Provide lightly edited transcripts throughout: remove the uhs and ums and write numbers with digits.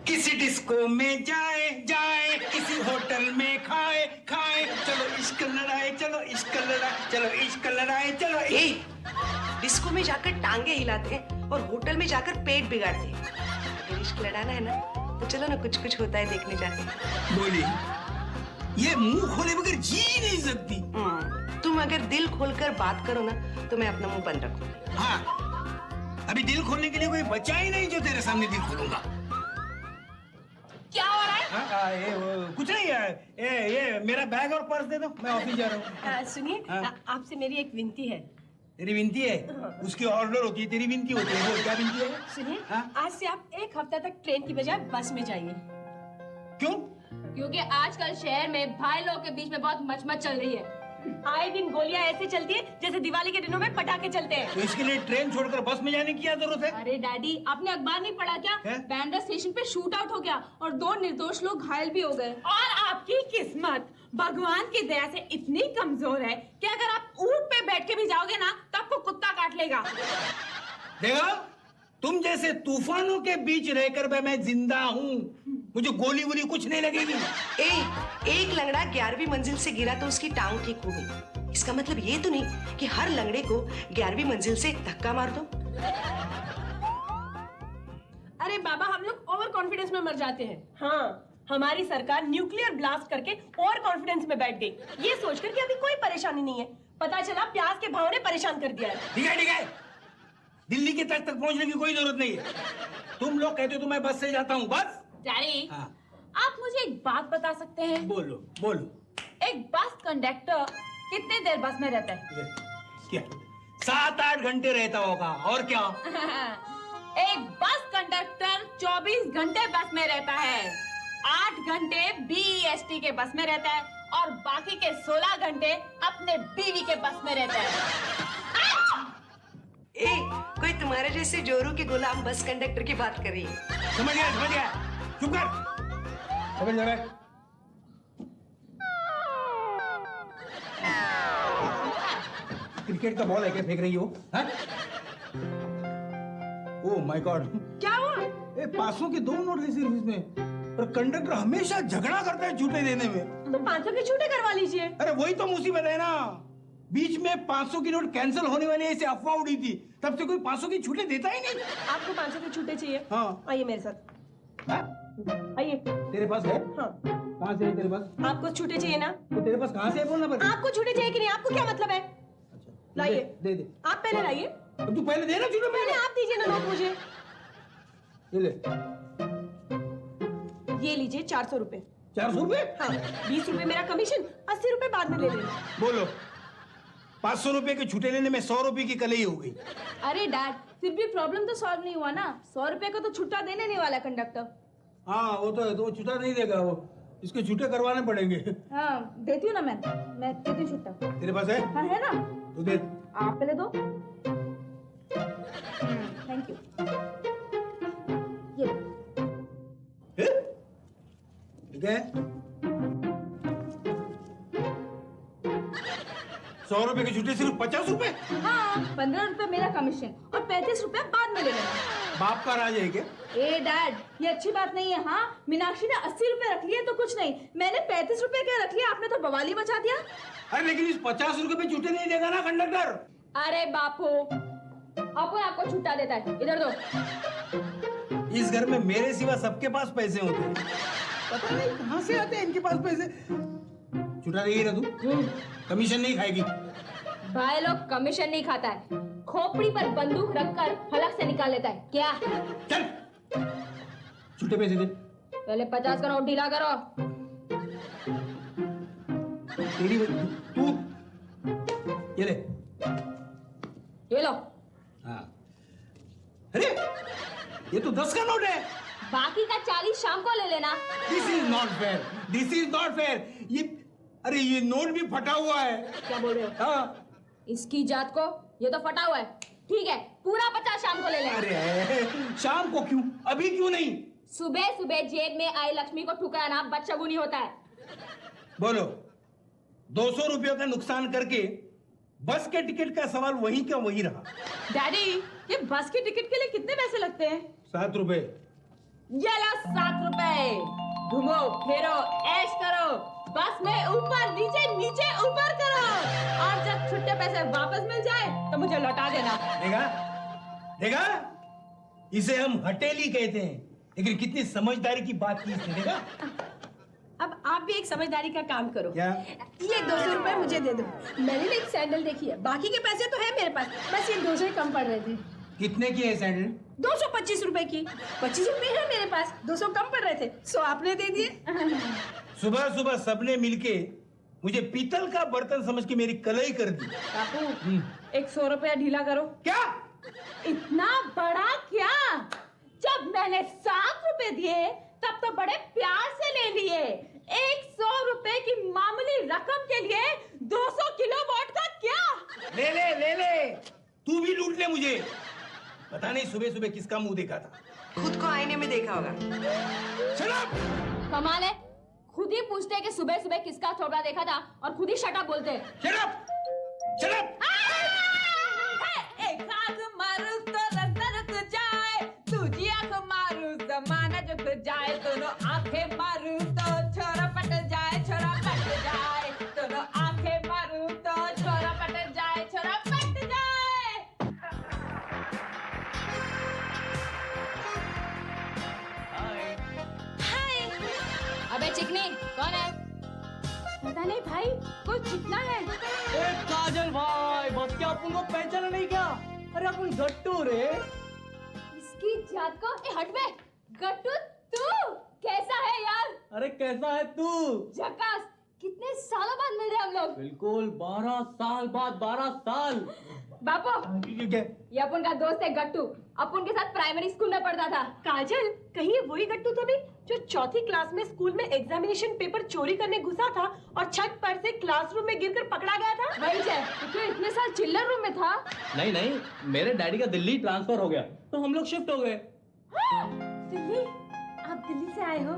किसी डिस्को में जाए जाए, किसी होटल में खाए खाए, चलो इश्क लड़ाए, चलो इश्क लड़ाए, चलो इश्क लड़ाए, चलो। डिस्को में जाकर टांगे हिलाते हैं और होटल में जाकर पेट बिगाड़ते हैं। अगर इश्क लड़ाना है ना तो चलो ना, कुछ कुछ होता है देखने जाते। बोली, ये मुंह खोले बगैर जी नहीं सकती। तुम अगर दिल खोलकर बात करो ना तो मैं अपना मुंह बंद रखूंगी। हाँ, अभी दिल खोलने के लिए कोई बचा ही नहीं जो तेरे सामने दिल खोलूंगा। क्या हो रहा है? कुछ नहीं है। ये मेरा बैग और पर्स दे दो, मैं ऑफिस जा रहा हूँ। सुनिए, आपसे मेरी एक विनती है। तेरी विनती है? उसकी ऑर्डर होती है, तेरी विनती होती है। वो क्या विनती है? सुनिए, आज से आप एक हफ्ता तक ट्रेन की बजाय बस में जाइए। क्यों? क्योंकि आजकल शहर में भाई लोग के बीच में बहुत मचमच चल रही है। आए दिन गोलियां ऐसे चलती है जैसे दिवाली के दिनों में पटाखे चलते हैं। तो इसके लिए ट्रेन छोड़कर बस में जाने की क्या जरूरत है? अरे डैडी, आपने अखबार नहीं पढ़ा क्या? बैंड्रा स्टेशन पे शूट आउट हो गया और 2 निर्दोष लोग घायल भी हो गए। और आपकी किस्मत भगवान की दया से इतनी कमजोर है कि अगर आप ऊंट पे बैठ के भी जाओगे ना तो आपको कुत्ता काट लेगा। देखो, तुम जैसे तूफानों के बीच रहकर मैं जिंदा हूँ, मुझे गोली वोली कुछ नहीं लगेगी। एक लंगड़ा 11वीं मंजिल से गिरा तो उसकी टांग ठीक हो गई। इसका मतलब ये तो नहीं कि हर लंगड़े को 11वीं मंजिल से धक्का मार दो। अरे बाबा, हम लोग ओवर कॉन्फिडेंस में मर जाते हैं। हाँ, हमारी सरकार न्यूक्लियर ब्लास्ट करके ओवर कॉन्फिडेंस में बैठ गई, ये सोचकर कि अभी कोई परेशानी नहीं है। पता चला प्याज के भाव ने परेशान कर दिया है। ठीक है, ठीक है, दिल्ली के तट तक पहुंचने की कोई जरूरत नहीं है। तुम लोग कहते हो तो मैं बस से जाता हूँ। बस डैडी, हाँ। आप मुझे एक बात बता सकते हैं? बोलो बोलो। एक बस कंडक्टर कितने देर बस में रहता है? क्या 7-8 घंटे रहता होगा, और क्या? एक बस कंडक्टर 24 घंटे बस में रहता है। 8 घंटे BEST के बस में रहता है और बाकी के 16 घंटे अपने बीवी के बस में रहता है। कोई तुम्हारे जैसे जोरू के गुलाम बस कंडक्टर की बात कर रही है। समझ गया। चुप कर। समझ रहा है? क्रिकेट का बॉल है क्या फेंक रही हो? ओह माय गॉड, क्या हुआ? 500 के 2 नोट है सिर्फ इसमें, पर कंडक्टर हमेशा झगड़ा करता है छूटे देने में। तो 500 के छूटे करवा लीजिए। अरे वही तो मुसीबत है ना, बीच में 500 की नोट कैंसिल होने वाली ऐसी अफवाह उड़ी थी, तब से कोई 500 की छूटे देता ही नहीं। आपको 500 के छूटे चाहिए? हाँ। आइए मेरे साथ। आइए। तेरे पास है? हाँ। कहाँ से है तेरे पास? आपको छूटे चाहिए ना? तो तेरे पास कहाँ से है बोलना पड़ेगा। आपको छूटे चाहिए कि नहीं, आपको क्या मतलब है? अच्छा, लाइए। दे। आप पहले लाइए। अब तू पहले दे ना छूटे। पहले आप दीजिए ना नोट मुझे। ये ले। ये लीजिए 400 रुपए। 400 रुपए? हाँ, 20 रुपए मेरा कमीशन, 80 रुपए बाद में ले लेना। बोलो, 500 रुपए के छूटे लेने में 100 रुपए की कलई हो गई। अरे डैड, फिर भी प्रॉब्लम तो सॉल्व नहीं हुआ ना। 100 रुपए का तो छुट्टा देने नहीं वाला कंडक्टर। हाँ वो तो है, तो वो छुट्टा नहीं देगा, वो इसके छुट्टे करवाने पड़ेंगे। हाँ, देती हूँ ना मैं देती हूँ छुट्टा। तेरे पास है? हाँ है ना। तो दे। आप पहले दो। Thank you. ये ठीक है। 100 रुपए के छुट्टे सिर्फ 50 रुपए? हाँ, 15 रुपए मेरा कमीशन और 35 रुपए बाद में ले लेना। बाप का राज है क्या? ए डैड, ये अच्छी बात नहीं है। हाँ, मीनाक्षी ने 80 रुपए रख लिए तो कुछ नहीं, मैंने 35 रुपए क्या रख लिया, आपने तो बवाली मचा दिया। अरे लेकिन इस 50 रुपए पे छुट्टे नहीं देगा ना कंडक्टर। अरे बापू, अपन आपको छुट्टा देता है, इधर दो। इस घर में मेरे सिवा सबके पास पैसे होते हैं, पता नहीं कहाँ से आते हैं इनके पास पैसे। छुट्टा देगी ना तू? कमीशन नहीं खाएगी। भाई लोग कमीशन नहीं खाता है, खोपड़ी पर बंदूक रखकर हलक से निकाल लेता है। क्या? चल, छुट्टे पैसे दे। पहले 50 का नोट ढीला करो। तेरी तू ये ले। ये लो। हाँ। अरे ये तो 10 का नोट है। बाकी का 40 शाम को ले लेना। This is not fair, this is not fair. ये अरे ये नोट भी फटा हुआ है। क्या बोल रहे हो? हाँ। इसकी जात को, ये तो फटा हुआ है। ठीक है, पूरा 50 शाम को ले लेना। अरे शाम को क्यों, अभी क्यों नहीं? सुबह सुबह जेब में आई लक्ष्मी को ठुकराना बच्चागुनी होता है। बोलो, 200 रुपयों का नुकसान करके बस के टिकट का सवाल वही का वही रहा। डैडी, ये बस के टिकट के लिए कितने पैसे लगते हैं? 7 रुपए। ये ला 7 जाए, घूमो फिरो, ऐश करो, बस में ऊपर नीचे नीचे ऊपर करो, और जब छुट्टे पैसे वापस मिल जाए तो मुझे लौटा देना। देखा देखा, इसे हम हटेली कहते हैं, लेकिन कितनी समझदारी की बात की इसने। देखा, अब आप भी एक समझदारी का काम करो। क्या? ये 200 रुपए मुझे दे दो। मैंने भी एक सैंडल देखी है, बाकी के पैसे तो है मेरे पास, बस ये 200 ही कम पड़ रहे थे। कितने की है सैंडल? 225 रुपए की। 25 रुपए है मेरे पास, 200 कम पड़ रहे थे, 100 आपने दे दिए। सुबह सुबह सबने मिलके मुझे पीतल का बर्तन समझ के मेरी कलई कर दी। बापू, एक 100 रुपया ढीला करो। क्या? इतना बड़ा क्या? जब मैंने 7 रुपए दिए तब तो बड़े प्यार से ले लिए। 100 रुपए की मामूली रकम के लिए 200 किलो वोडका क्या? ले ले ले ले, तू भी लूट ले मुझे। पता नहीं सुबह सुबह किसका मुंह देखा था। खुद को आईने में देखा होगा। Shut up! कमाल है, खुद ही पूछते हैं कि सुबह सुबह किसका थोबड़ा देखा था और खुद ही शट अप बोलते हैं। Shut up! Shut up! एक आंख मारू तो रास्ता रुक जाए, दूसरी आंख मारू जमाना झुक जाए, दोनों आंखें मारू तो छोरा पट जाए, छोरा पट जाए, दोनों आंखें मारू तो छोरा पट जाए, छोरा पट जाए। हाय। अबे चिकनी कौन है? पता नहीं भाई, कोई चिकना है। काजल भाई, बस क्या अपन को पहचाना नहीं क्या? अरे अपन गट्टू रे। इसकी जात को हट बे। गट्टू तू कैसा है यार? अरे कैसा है तू? झकास, कितने सालों बाद मिल रहे हम लोग। बिल्कुल 12 साल बाद, 12 साल। बापू, क्या? ये अपन का दोस्त है गट्टू, अपन के साथ प्राइमरी स्कूल में पढ़ता था। काजल, कहीं ये वही गट्टू तो नहीं जो चौथी क्लास में स्कूल में एग्जामिनेशन पेपर चोरी करने घुसा था और छत पर से क्लासरूम में गिरकर पकड़ा गया था? वही है, तो इतने साल चिल्लर रूम में था। नहीं नहीं, मेरे डैडी का दिल्ली ट्रांसफर हो गया तो हम लोग शिफ्ट हो गए। दिल्ली? आप दिल्ली से आए हो?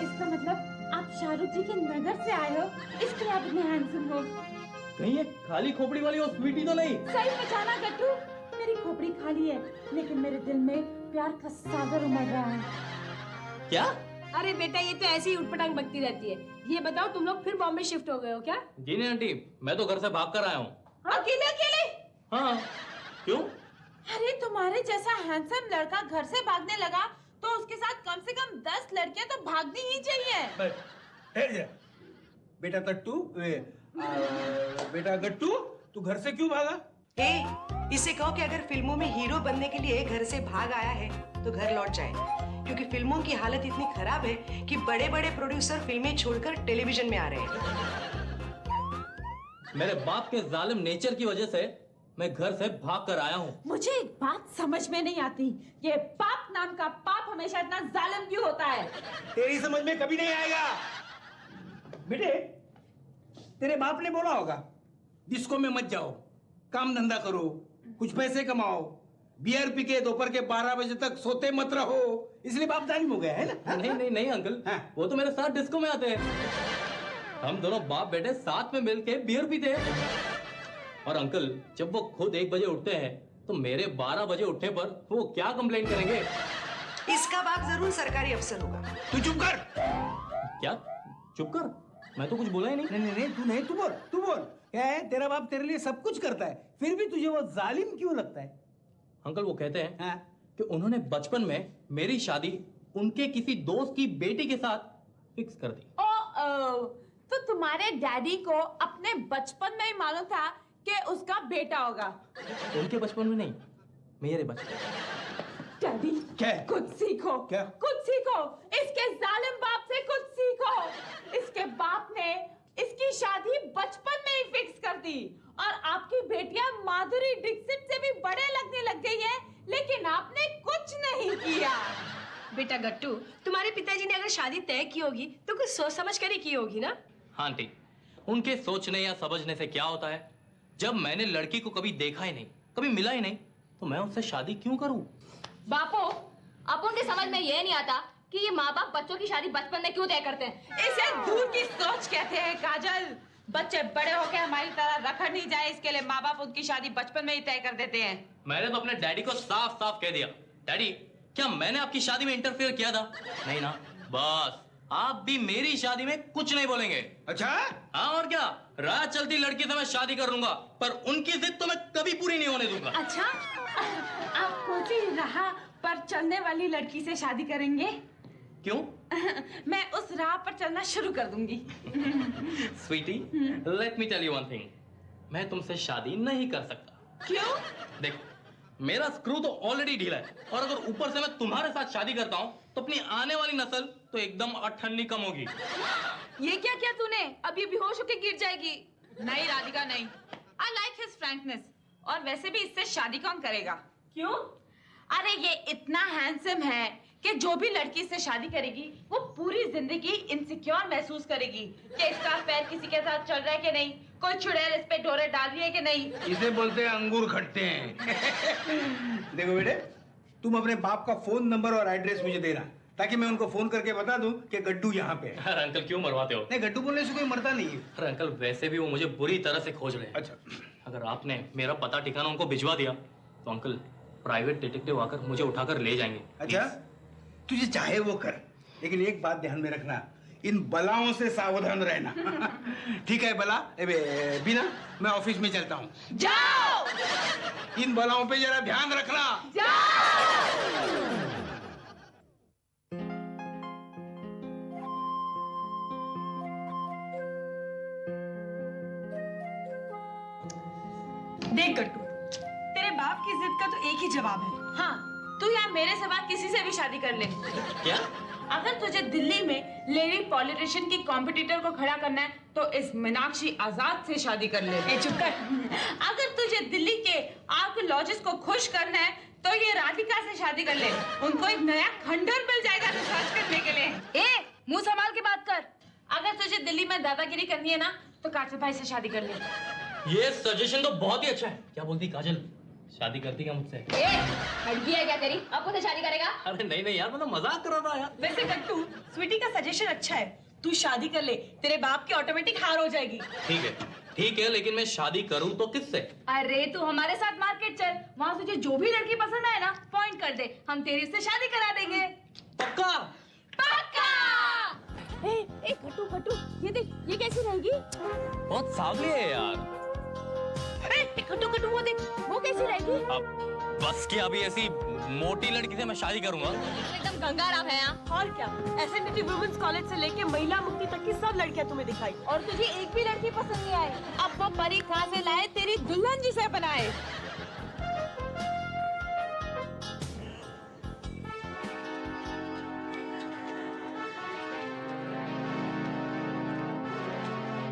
इसका मतलब आप शाहरुख जी के नगर से आए हो, इसलिए आप इतने हैंडसम हो। कहीं ये खाली खोपड़ी वाली वो स्वीटी तो नहीं? सही पहचाना गट्टू, मेरी खोपड़ी खाली है लेकिन मेरे दिल में प्यार का सागर उमड़ रहा है। क्या? अरे बेटा, ये तो ऐसे ही उठपटांग बकती रहती है। ये बताओ, तुम लोग फिर बॉम्बे शिफ्ट हो गए हो क्या? जी नहीं आंटी, मैं तो घर से भाग कर आया हूँ। अकेले अकेले? हाँ, क्यों? अरे तुम्हारे जैसा हैंडसम लड़का घर से भागने लगा तो उसके साथ कम से कम 10 लड़कियां तो भागनी ही चाहिए। ठहर जा। बेटा तट्टू, बेटा गट्टू, तू घर से क्यों भागा? इसे कहो कि अगर फिल्मों में हीरो बनने के लिए घर से भाग आया है तो घर लौट जाए, क्योंकि फिल्मों की हालत इतनी खराब है कि बड़े बड़े प्रोड्यूसर फिल्में छोड़कर टेलीविजन में आ रहे हैं। मेरे बाप के जालिम नेचर की वजह से मैं घर से भाग कर आया हूँ। मुझे एक बात समझ में नहीं आती, ये पाप नाम का पाप हमेशा इतना जालिम क्यों होता है? तेरी समझ में कभी नहीं आएगा। बेटे, तेरे बाप ने बोला होगा डिस्को में मत जाओ, काम धंधा करो, कुछ पैसे कमाओ, बियर पी के दोपहर के 12 बजे तक सोते मत रहो, इसलिए बाप जालिम हो गया है ना? नहीं नहीं नहीं अंकल, हाँ। वो तो मेरे साथ डिस्को में आते हैं। हम दोनों बाप बेटे साथ में मिलके बियर पीते हैं। और अंकल, जब वो खुद 1 बजे उठते हैं तो मेरे 12 बजे उठने पर वो क्या कंप्लेंट करेंगे? इसका बाप जरूर सरकारी अफसर होगा। तू चुप कर। क्या? चुप कर? मैं तो कुछ बोला ही नहीं। नहीं, तू बोल, तू बोल। क्या है, तेरा बाप तेरे लिए सब कुछ करता है, फिर भी तुझे वो जालिम क्यों लगता है? अंकल, वो कहते हैं हाँ? कि उन्होंने बचपन में मेरी शादी उनके किसी दोस्त की बेटी के साथ फिक्स कर दी। तो तुम्हारे डैडी को अपने बचपन में ही मालूम था कि उसका बेटा होगा? उनके बचपन में नहीं, मेरे बचपन। डैडी, क्या? कुछ सीखो। क्या? कुछ सीखो, इसके जालिम बाप से कुछ सीखो। इसके बाप ने इसकी शादी बचपन में ही फिक्स कर दी और आपकी बेटियां माधुरी दीक्षित से भी बड़े लगने लग गई है, लेकिन आपने कुछ नहीं किया। बेटा गट्टू, तुम्हारे पिताजी ने अगर शादी तय की होगी तो कुछ सोच समझ कर ही की होगी ना? हाँ आंटी, उनके सोचने या समझने से क्या होता है? जब मैंने लड़की को कभी देखा ही नहीं, कभी मिला ही नहीं, तो मैं उससे शादी क्यों करूं? बापू, अपन के समझ में ये नहीं आता कि ये माँ बाप बच्चों की शादी बचपन में क्यों तय करते हैं। इसे दूर की सोच कहते हैं काजल। बच्चे बड़े होकर हमारी तरह रखा नहीं जाए, इसके लिए माँ बाप उनकी शादी बचपन में ही तय कर देते हैं। मैंने तो अपने डैडी को साफ साफ कह दिया, डैडी क्या मैंने आपकी शादी में इंटरफेयर किया था? नहीं ना, बस आप भी मेरी शादी में कुछ नहीं बोलेंगे। अच्छा, हाँ और क्या, राह चलती लड़की से मैं शादी कर लूंगा, पर उनकी जिद तो मैं कभी पूरी नहीं होने दूंगा। अच्छा, आप कौन सी राह पर चलने वाली लड़की से शादी करेंगे? क्यों? मैं उस राह पर चलना शुरू कर दूंगी। Sweety, let me tell you one thing, मैं तुमसे शादी नहीं कर सकता। क्यों? देखो, मेरा स्क्रू तो ऑलरेडी ढीला है, और अगर ऊपर से मैं तुम्हारे साथ शादी करता हूँ तो अपनी आने वाली नस्ल तो एकदम अठन्नी कम होगी। ये क्या किया तूने? अब ये बेहोश होकर गिर जाएगी। नहीं राधिका नहीं, आई लाइक हिज फ्रैंकनेस। और वैसे भी इससे शादी कौन करेगा? क्यों? अरे ये इतना हैंडसम है कि जो भी लड़की इससे शादी करेगी वो पूरी जिंदगी इनसिक्योर महसूस करेगी कि इसका पैर किसी के साथ चल रहा है कि नहीं, कोई चुड़ैल इस पे डोरे डाल रही है कि नहीं। इसे बोलते हैं अंगूर खट्टे हैं। देखो बेटे, तुम अपने बाप का फोन नंबर और एड्रेस मुझे देना, ताकि मैं उनको फोन करके बता दूं कि गड्डू यहाँ पे है। अरे अंकल क्यों मरवाते हो? नहीं, गड्डू बोलने से कोई मरता नहीं है। अरे अंकल वैसे भी वो मुझे बुरी तरह से खोज रहे हैं। अच्छा, अगर आपने मेरा पता ठिकाना उनको भिजवा दिया तो अंकल प्राइवेट डिटेक्टिव आकर मुझे उठाकर ले जाएंगे। अच्छा, तुझे चाहे वो कर, लेकिन एक बात ध्यान में रखना, इन बलाओं से सावधान रहना। ठीक है बला, बिना मैं ऑफिस में चलता हूँ। जाओ! इन बलाओं पे जरा ध्यान रखना। देख गट्टू, तेरे बाप की जिद का तो एक ही जवाब है। हाँ, तू या मेरे सिवा किसी से भी शादी कर ले। क्या? अगर तुझे दिल्ली में लेडी पॉलिटिशियन की कॉम्पिटिटर को खड़ा करना है तो इस मीनाक्षी आजाद से शादी कर ले। ए चुप कर। अगर तुझे दिल्ली के आर्कियोलॉजिस्ट को खुश करना है तो ये राधिका से शादी कर ले। उनको एक नया खंडर मिल जाएगा रिसर्च करने के लिए। ए, मुंह संभाल के बात कर। अगर तुझे दिल्ली में दादागिरी करनी है ना तो काजल भाई से शादी कर ले। ये सजेशन तो बहुत ही अच्छा है। क्या बोलती काजल, शादी करती क्या मुझसे? लड़की है क्या तेरी? अब मुझे शादी करेगा? अरे नहीं नहीं यार, मैं तो मजाक कर रहा था यार। वैसे गट्टू, स्वीटी का सजेशन अच्छा है, तू शादी कर ले, तेरे बाप की ऑटोमेटिक हार हो जाएगी। ठीक है, लेकिन मैं शादी करूं तो किससे? अरे तू हमारे साथ मार्केट चल, वहाँ तुझे जो भी लड़की पसंद आए ना पॉइंट कर दे, हम तेरी से शादी करा देंगे। पक्का? पक्का! ए कटू कटू, ये देख, ये कैसी रहेगी? बहुत सावली है यार। कटू कटू, वो देख, वो कैसी रहेगी? अब बस की अभी ऐसी मोटी लड़की से मैं शादी करूंगा? एकदम गंगाराम है यहाँ। और क्या, एसएनडीटी वुमेन्स कॉलेज से लेके महिला मुक्ति तक की सब लड़कियां तुम्हें दिखाई, और तुझे एक भी लड़की पसंद नहीं आई। अब वो परी कहाँ से लाए तेरी दुल्हन जिसे बनाए।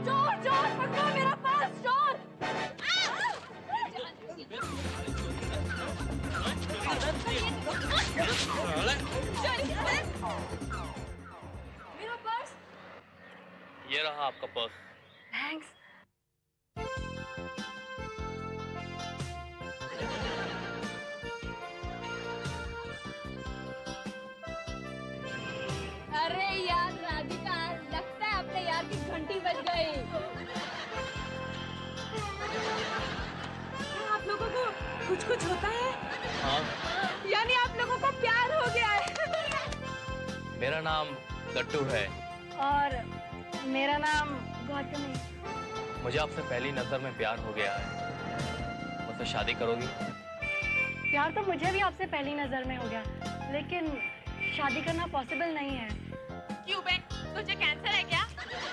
चोर चोर पकड़ो मेरा पर्स, चोर! मेरा पर्स। ये रहा आपका पर्स। थैंक्स। अरे यार राधिका, लगता है अपने यार की घंटी बज गई। आप लोगों को कुछ कुछ होता है? हाँ, यानी आप लोगों को प्यार हो गया है। मेरा नाम गट्टू है। और मेरा नाम गौतमी। मुझे आपसे पहली नजर में प्यार हो गया है। मुझसे शादी करोगी? प्यार तो मुझे भी आपसे पहली नजर में हो गया, लेकिन शादी करना पॉसिबल नहीं है। क्यों बे, तुझे कैंसर है क्या?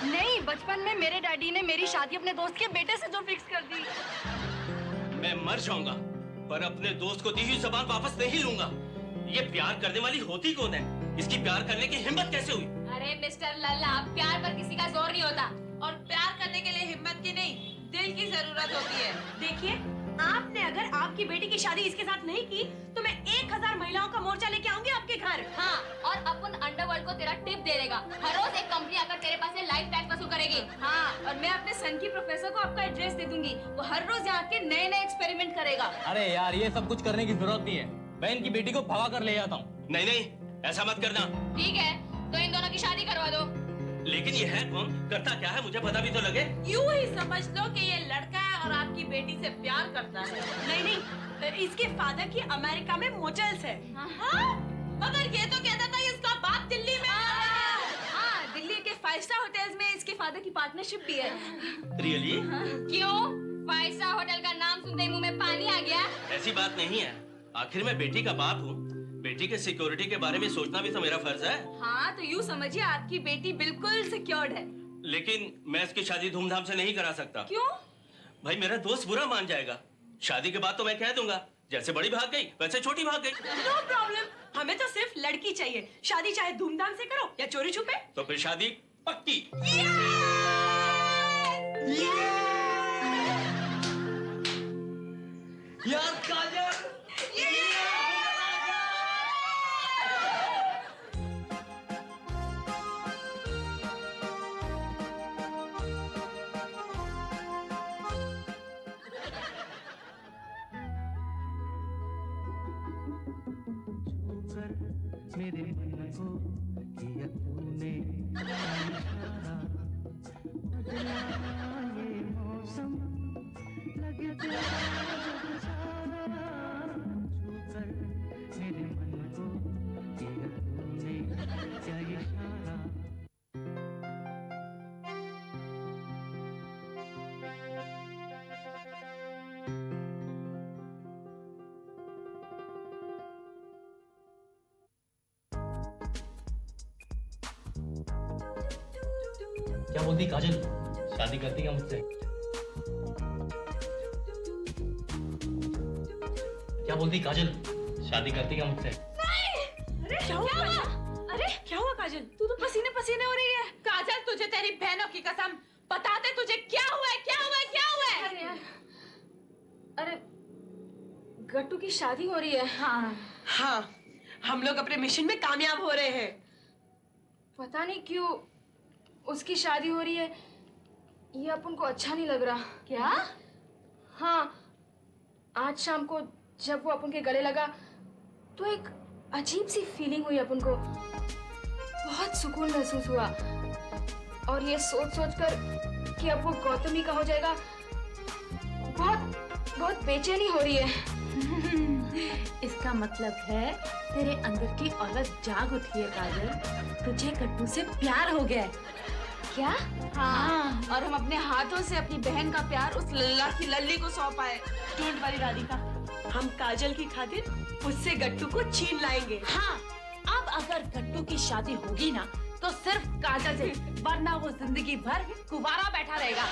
नहीं, बचपन में मेरे डैडी ने मेरी शादी अपने दोस्त के बेटे से जो फिक्स कर दी। मैं मर जाऊंगा पर अपने दोस्त को दी हुई ज़बान वापस नहीं लूंगा। ये प्यार करने वाली होती कौन है? इसकी प्यार करने की हिम्मत कैसे हुई? अरे मिस्टर लल्ला, प्यार पर किसी का जोर नहीं होता, और प्यार करने के लिए हिम्मत की नहीं, दिल की जरूरत होती है। देखिए, आपने अगर आपकी बेटी की शादी इसके साथ नहीं की तो मैं 1000 महिलाओं का मोर्चा लेके आऊंगी आपके घर। हाँ, और अपन अंडरवर्ल्ड को तेरा टिप दे देगा। हर रोज एक कंपनी आकर तेरे पास से लाइफ टैक्स वसूल करेगी। हाँ, और मैं अपने सन की प्रोफेसर को आपका एड्रेस दे दूंगी। वो हर रोज यहाँ के नए नए एक्सपेरिमेंट करेगा। अरे यार, ये सब कुछ करने की जरूरत नहीं है। मैं इनकी बेटी को भगा कर ले जाता हूँ। नहीं नहीं, ऐसा मत करना। ठीक है, तो इन दोनों की शादी करवा दो। लेकिन ये है कौन, करता क्या है, मुझे पता भी तो लगे। यूं ही समझ लो कि ये लड़का है और आपकी बेटी से प्यार करता है। नहीं, इसके फादर की अमेरिका में मोटेल्स है। हाँ? मगर ये तो कहता था इसका बाप दिल्ली में। फादर की पार्टनरशिप भी है। रियली? क्यों? 5 स्टार होटल का नाम सुनते ही मुंह में पानी आ गया? ऐसी बात नहीं है, आखिर मैं बेटी का बाप हूँ। बेटी के सिक्योरिटी के बारे में सोचना भी तो मेरा फर्ज है। हाँ, तो यूँ समझिए आपकी बेटी बिल्कुल सिक्योर्ड है। लेकिन मैं इसकी शादी धूमधाम से नहीं करा सकता। क्यों? भाई मेरा दोस्त बुरा मान जाएगा। शादी के बाद तो मैं कह दूंगा, जैसे बड़ी भाग गई वैसे छोटी भाग गई। नो प्रॉब्लम, हमें तो सिर्फ लड़की चाहिए। शादी चाहे धूमधाम से करो या चोरी छुपे। तो फिर शादी पक्की। यार काजल, मेरे मन को किया तूने इशारा, बदला ये मौसम लगे तेरा जग सारा, छूकर मेरे मन को किया तूने क्या इशारा। क्या बोलती काजल? शादी करती क्या मुझसे? क्या बोलती काजल? शादी करती क्या मुझसे? अरे क्या हुआ? अरे क्या हुआ काजल? तू तो पसीने पसीने हो रही है। काजल, तुझे तेरी बहनों की कसम, बता दे तुझे क्या हुआ है, क्या हुआ है, क्या हुआ है? अरे यार, अरे गट्टू की शादी हो रही है। हाँ, हाँ, हम लोग अपने मिशन में कामयाब हो रहे हैं। पता नहीं क्यों उसकी शादी हो रही है, ये अपन को अच्छा नहीं लग रहा। क्या? हाँ, आज शाम को जब वो अपन के गले लगा तो एक अजीब सी फीलिंग हुई अपन को, बहुत सुकून महसूस हुआ। और ये सोच सोच कर कि अब वो गौतमी का हो जाएगा, बहुत बहुत बेचैनी हो रही है। इसका मतलब है तेरे अंदर की औरत जाग उठी है काजल, तुझे गट्टू से प्यार हो गया है। क्या? हाँ, और हम अपने हाथों से अपनी बहन का प्यार उस लल्ला की लल्ली को सौंपा है। डोंट वरी राधिका, हम काजल की खातिर उससे गट्टू को छीन लाएंगे। हाँ, अब अगर गट्टू की शादी होगी ना तो सिर्फ काजल से, वरना वो जिंदगी भर कुंवारा बैठा रहेगा।